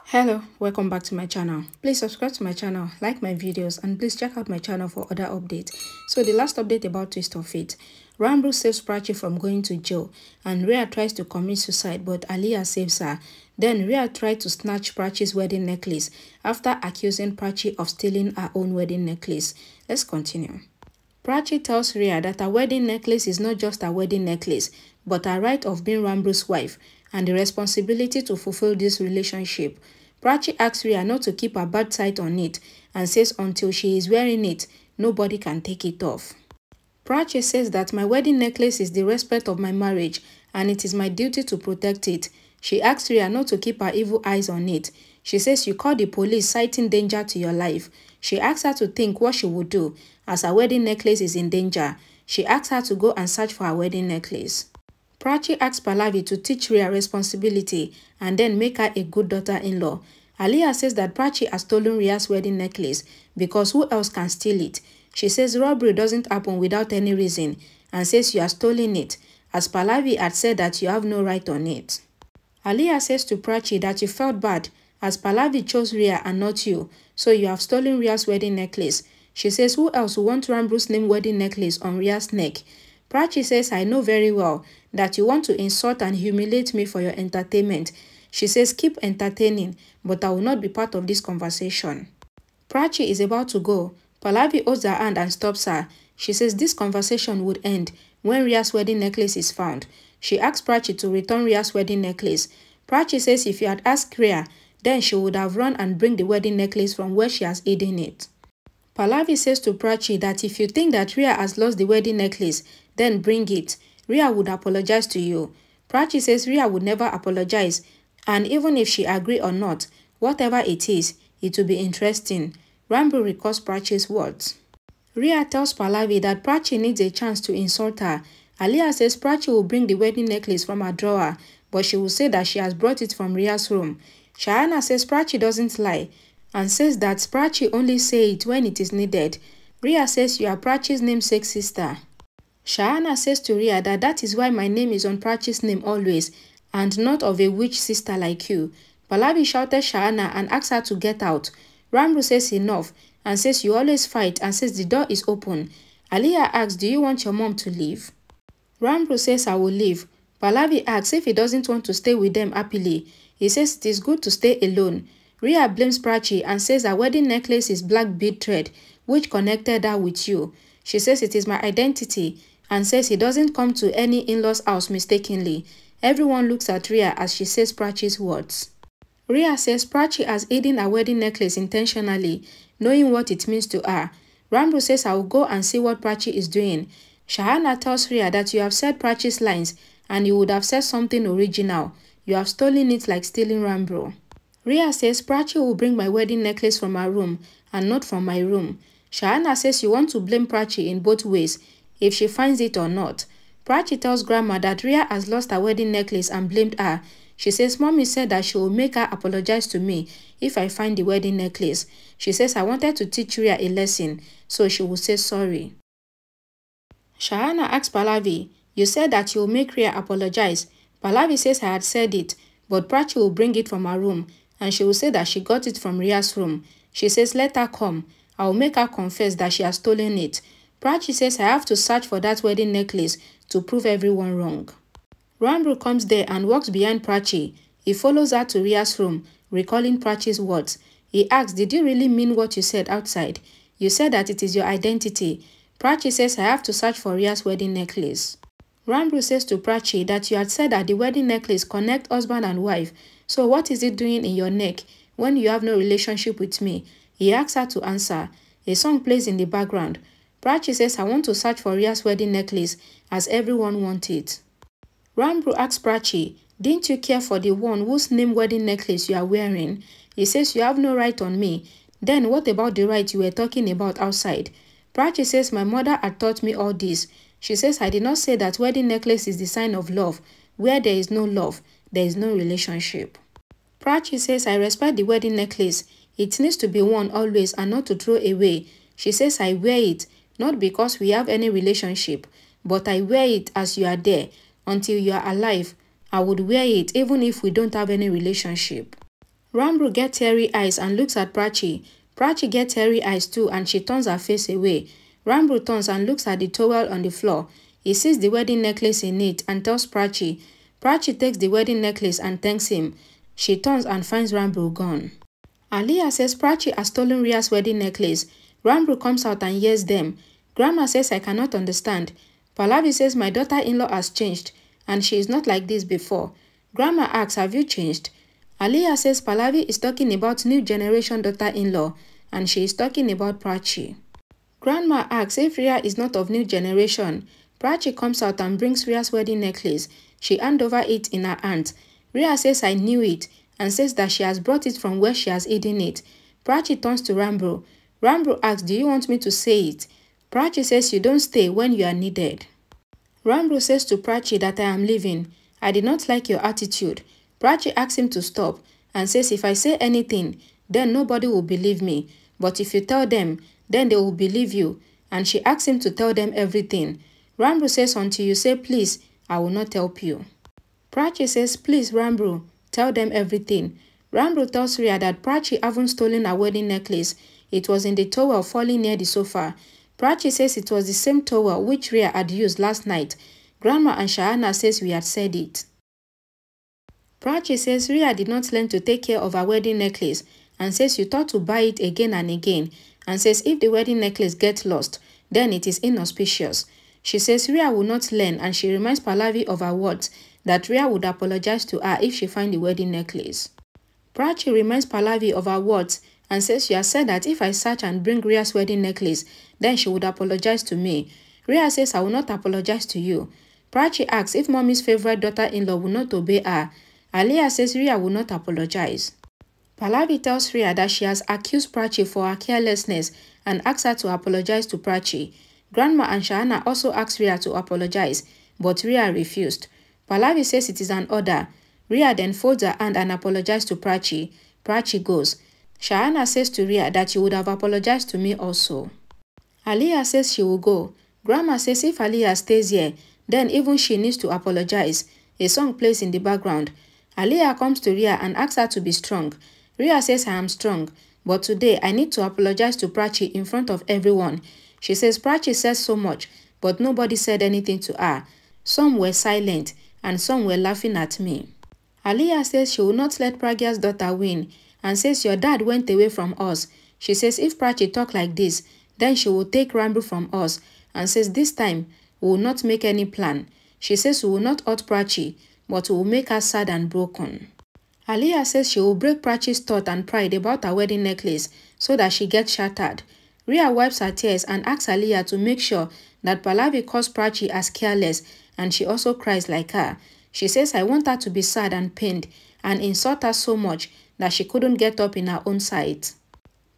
Hello, welcome back to my channel. Please subscribe to my channel, like my videos, and please check out my channel for other updates. So the last update about Twist of Fate. Ranbir saves Prachi from going to jail, and Rhea tries to commit suicide, but Aliyah saves her. Then Rhea tried to snatch Prachi's wedding necklace after accusing Prachi of stealing her own wedding necklace. Let's continue. Prachi tells Rhea that her wedding necklace is not just a wedding necklace, but her right of being Ranbir's wife and the responsibility to fulfill this relationship. Prachi asks Rhea not to keep her bad side on it and says until she is wearing it, nobody can take it off. Prachi says that my wedding necklace is the respect of my marriage and it is my duty to protect it. She asks Rhea not to keep her evil eyes on it. She says you call the police citing danger to your life. She asks her to think what she would do as her wedding necklace is in danger. She asks her to go and search for her wedding necklace. Prachi asks Pallavi to teach Rhea responsibility and then make her a good daughter-in-law. Aliyah says that Prachi has stolen Rhea's wedding necklace because who else can steal it? She says robbery doesn't happen without any reason and says you are stealing it, as Pallavi had said that you have no right on it. Aliyah says to Prachi that you felt bad as Pallavi chose Rhea and not you, so you have stolen Rhea's wedding necklace. She says who else would want Ranbir's name wedding necklace on Rhea's neck? Prachi says I know very well that you want to insult and humiliate me for your entertainment. She says keep entertaining, but I will not be part of this conversation. Prachi is about to go. Pallavi holds her hand and stops her. She says this conversation would end when Rhea's wedding necklace is found. She asks Prachi to return Rhea's wedding necklace. Prachi says if you had asked Rhea, then she would have run and bring the wedding necklace from where she has hidden it. Pallavi says to Prachi that if you think that Rhea has lost the wedding necklace, then bring it. Rhea would apologize to you. Prachi says Rhea would never apologize, and even if she agree or not, whatever it is, it will be interesting. Ranbir recalls Prachi's words. Rhea tells Pallavi that Prachi needs a chance to insult her. Aliyah says Prachi will bring the wedding necklace from her drawer, but she will say that she has brought it from Rhea's room. Shahana says Prachi doesn't lie and says that Prachi only say it when it is needed. Rhea says you are Prachi's namesake sister. Shahana says to Rhea that that is why my name is on Prachi's name always and not of a witch sister like you. Pallavi shouted Shahana and asked her to get out. Ranbir says enough and says you always fight and says the door is open. Aliyah asks do you want your mom to leave? Ranbir says I will leave. Pallavi asks if he doesn't want to stay with them happily. He says it is good to stay alone. Rhea blames Prachi and says her wedding necklace is black bead thread which connected her with you. She says it is my identity and says he doesn't come to any in-laws house mistakenly. Everyone looks at Rhea as she says Prachi's words. Rhea says Prachi has hidden her wedding necklace intentionally, knowing what it means to her. Ranbir says I will go and see what Prachi is doing. Shahana tells Rhea that you have said Prachi's lines and you would have said something original. You have stolen it like stealing Ranbir. Rhea says Prachi will bring my wedding necklace from her room and not from my room. Shahana says you want to blame Prachi in both ways, if she finds it or not. Prachi tells Grandma that Rhea has lost her wedding necklace and blamed her. She says Mommy said that she will make her apologize to me if I find the wedding necklace. She says I wanted to teach Rhea a lesson, so she will say sorry. Shahana asks Pallavi, you said that you will make Rhea apologize. Pallavi says I had said it, but Prachi will bring it from her room and she will say that she got it from Rhea's room. She says let her come. I will make her confess that she has stolen it. Prachi says I have to search for that wedding necklace to prove everyone wrong. Ranbir comes there and walks behind Prachi. He follows her to Rhea's room, recalling Prachi's words. He asks, did you really mean what you said outside? You said that it is your identity. Prachi says I have to search for Rhea's wedding necklace. Ranbir says to Prachi that you had said that the wedding necklace connects husband and wife. So what is it doing in your neck when you have no relationship with me? He asks her to answer. A song plays in the background. Prachi says I want to search for Rhea's wedding necklace as everyone wants it. Ranbir asks Prachi, didn't you care for the one whose name wedding necklace you are wearing? He says you have no right on me. Then what about the right you were talking about outside? Prachi says my mother had taught me all this. She says I did not say that wedding necklace is the sign of love. Where there is no love, there is no relationship. Prachi says I respect the wedding necklace. It needs to be worn always and not to throw away. She says I wear it, not because we have any relationship, but I wear it as you are there. Until you are alive, I would wear it even if we don't have any relationship. Ranbir gets teary eyes and looks at Prachi. Prachi gets teary eyes too and she turns her face away. Ranbir turns and looks at the towel on the floor. He sees the wedding necklace in it and tells Prachi. Prachi takes the wedding necklace and thanks him. She turns and finds Ranbir gone. Rhea says Prachi has stolen Rhea's wedding necklace. Ranbir comes out and hears them. Grandma says I cannot understand. Pallavi says my daughter-in-law has changed and she is not like this before. Grandma asks, have you changed? Rhea says Pallavi is talking about new generation daughter-in-law and she is talking about Prachi. Grandma asks if Rhea is not of new generation. Prachi comes out and brings Rhea's wedding necklace. She hands over it in her hand. Rhea says I knew it and says that she has brought it from where she has hidden it. Prachi turns to Ranbir. Ranbir asks, do you want me to say it? Prachi says you don't stay when you are needed. Ranbir says to Prachi that I am leaving. I did not like your attitude. Prachi asks him to stop and says if I say anything, then nobody will believe me. But if you tell them, then they will believe you. And she asks him to tell them everything. Ranbir says until you say please, I will not help you. Prachi says please Ranbir, tell them everything. Ranbir tells Rhea that Prachi hasn't stolen her wedding necklace. It was in the towel falling near the sofa. Prachi says it was the same towel which Rhea had used last night. Grandma and Shahana says we had said it. Prachi says Rhea did not learn to take care of her wedding necklace and says you thought to buy it again and again and says if the wedding necklace gets lost, then it is inauspicious. She says Rhea will not learn and she reminds Pallavi of her words that Rhea would apologize to her if she finds the wedding necklace. Prachi reminds Pallavi of her words and says she has said that if I search and bring Rhea's wedding necklace, then she would apologize to me. Rhea says I will not apologize to you. Prachi asks if mommy's favorite daughter-in-law will not obey her. Rhea says Rhea will not apologize. Pallavi tells Rhea that she has accused Prachi for her carelessness and asks her to apologize to Prachi. Grandma and Shahana also asked Rhea to apologize, but Rhea refused. Pallavi says it is an order. Rhea then folds her hand and apologizes to Prachi. Prachi goes. Shahana says to Rhea that she would have apologized to me also. Rhea says she will go. Grandma says if Rhea stays here, then even she needs to apologize. A song plays in the background. Rhea comes to Rhea and asks her to be strong. Rhea says I am strong, but today I need to apologize to Prachi in front of everyone. She says Prachi says so much, but nobody said anything to her. Some were silent and some were laughing at me. Rhea says she will not let Pragya's daughter win and says your dad went away from us. She says if Prachi talk like this, then she will take Ranbir from us and says this time we will not make any plan. She says we will not hurt Prachi, but we will make her sad and broken. Rhea says she will break Prachi's thought and pride about her wedding necklace so that she gets shattered. Rhea wipes her tears and asks Rhea to make sure that Pallavi calls Prachi as careless and she also cries like her. She says I want her to be sad and pained and insult her so much that she couldn't get up in her own sight.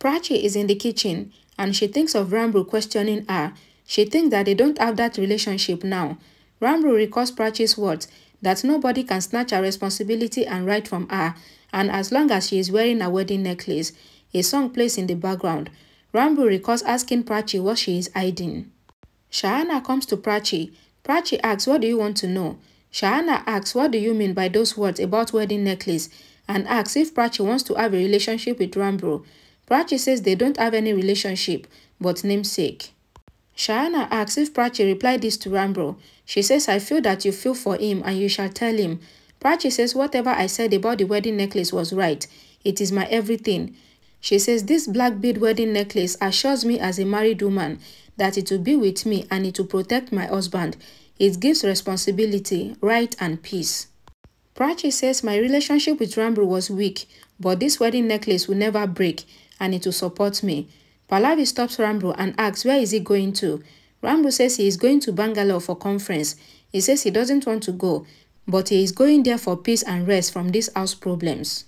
Prachi is in the kitchen and she thinks of Ranbir questioning her. She thinks that they don't have that relationship now. Ranbir recalls Prachi's words that nobody can snatch her responsibility and right from her, and as long as she is wearing a wedding necklace. A song plays in the background. Ranbir recalls asking Prachi what she is hiding. Shahana comes to Prachi. Prachi asks what do you want to know? Shahana asks what do you mean by those words about wedding necklace and asks if Prachi wants to have a relationship with Ranbir. Prachi says they don't have any relationship but namesake. Shahana asks if Prachi replied this to Ranbir. She says I feel that you feel for him and you shall tell him. Prachi says whatever I said about the wedding necklace was right. It is my everything. She says this black bead wedding necklace assures me as a married woman that it will be with me and it will protect my husband. It gives responsibility, right and peace. Prachi says my relationship with Ranbir was weak, but this wedding necklace will never break and it will support me. Pallavi stops Ranbir and asks where is he going to. Ranbir says he is going to Bangalore for conference. He says he doesn't want to go, but he is going there for peace and rest from these house problems.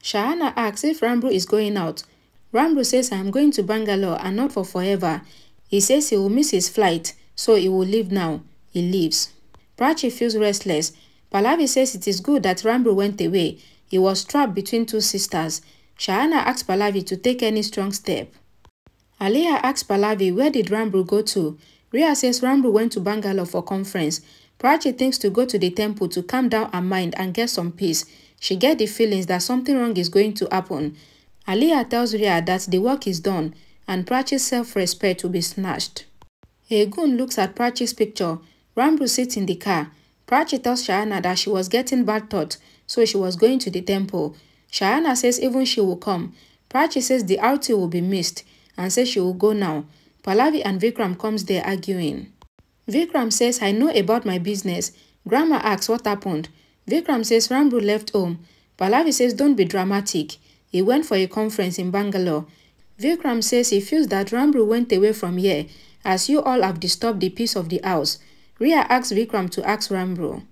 Shahana asks if Ranbir is going out. Ranbir says I am going to Bangalore and not for forever. He says he will miss his flight, so he will leave now. He leaves. Prachi feels restless. Pallavi says it is good that Ranbir went away. He was trapped between two sisters. Shahana asks Pallavi to take any strong step. Rhea asks Pallavi where did Ranbir go to. Rhea says Ranbir went to Bangalore for conference. Prachi thinks to go to the temple to calm down her mind and get some peace. She gets the feelings that something wrong is going to happen. Aliyah tells Rhea that the work is done and Prachi's self-respect will be snatched. A goon looks at Prachi's picture. Ranbir sits in the car. Prachi tells Shayana that she was getting bad thoughts, so she was going to the temple. Shayana says even she will come. Prachi says the RT will be missed and says she will go now. Pallavi and Vikram comes there arguing. Vikram says, I know about my business. Grandma asks what happened. Vikram says Ranbir left home. Pallavi says don't be dramatic. He went for a conference in Bangalore. Vikram says he feels that Ranbir went away from here as you all have disturbed the peace of the house. Rhea asks Vikram to ask Ranbir.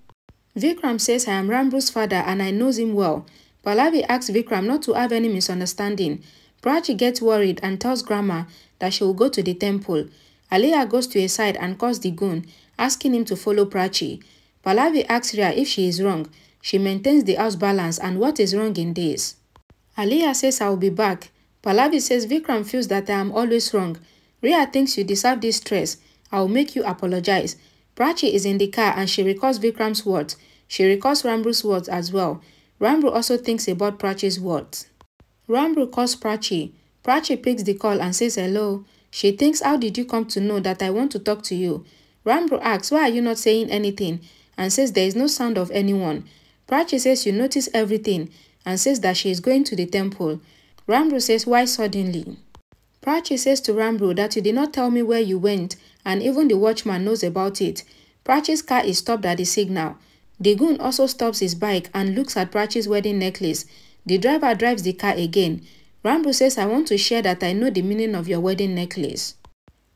Vikram says I am Ranbir's father and I knows him well. Pallavi asks Vikram not to have any misunderstanding. Prachi gets worried and tells Grandma that she will go to the temple. Aliyah goes to his side and calls the goon, asking him to follow Prachi. Pallavi asks Rhea if she is wrong. She maintains the house balance and what is wrong in this. Aliyah says I will be back. Pallavi says Vikram feels that I am always wrong. Rhea thinks you deserve this stress. I will make you apologize. Prachi is in the car and she recalls Vikram's words. She recalls Ranbir's words as well. Ranbir also thinks about Prachi's words. Ranbir calls Prachi. Prachi picks the call and says hello. She thinks, how did you come to know that I want to talk to you? Ranbir asks, why are you not saying anything? And says there is no sound of anyone. Prachi says you notice everything and says that she is going to the temple. Ranbir says, why suddenly? Prachi says to Ranbir that you did not tell me where you went and even the watchman knows about it. Prachi's car is stopped at the signal. The goon also stops his bike and looks at Prachi's wedding necklace. The driver drives the car again. Ranbir says, I want to share that I know the meaning of your wedding necklace.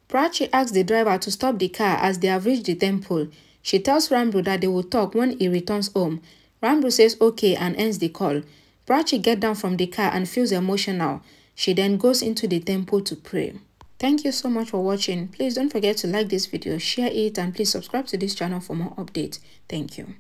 Prachi asks the driver to stop the car as they have reached the temple. She tells Ranbir that they will talk when he returns home. Ranbir says okay and ends the call. Prachi gets down from the car and feels emotional. She then goes into the temple to pray. Thank you so much for watching. Please don't forget to like this video, share it, and please subscribe to this channel for more updates. Thank you.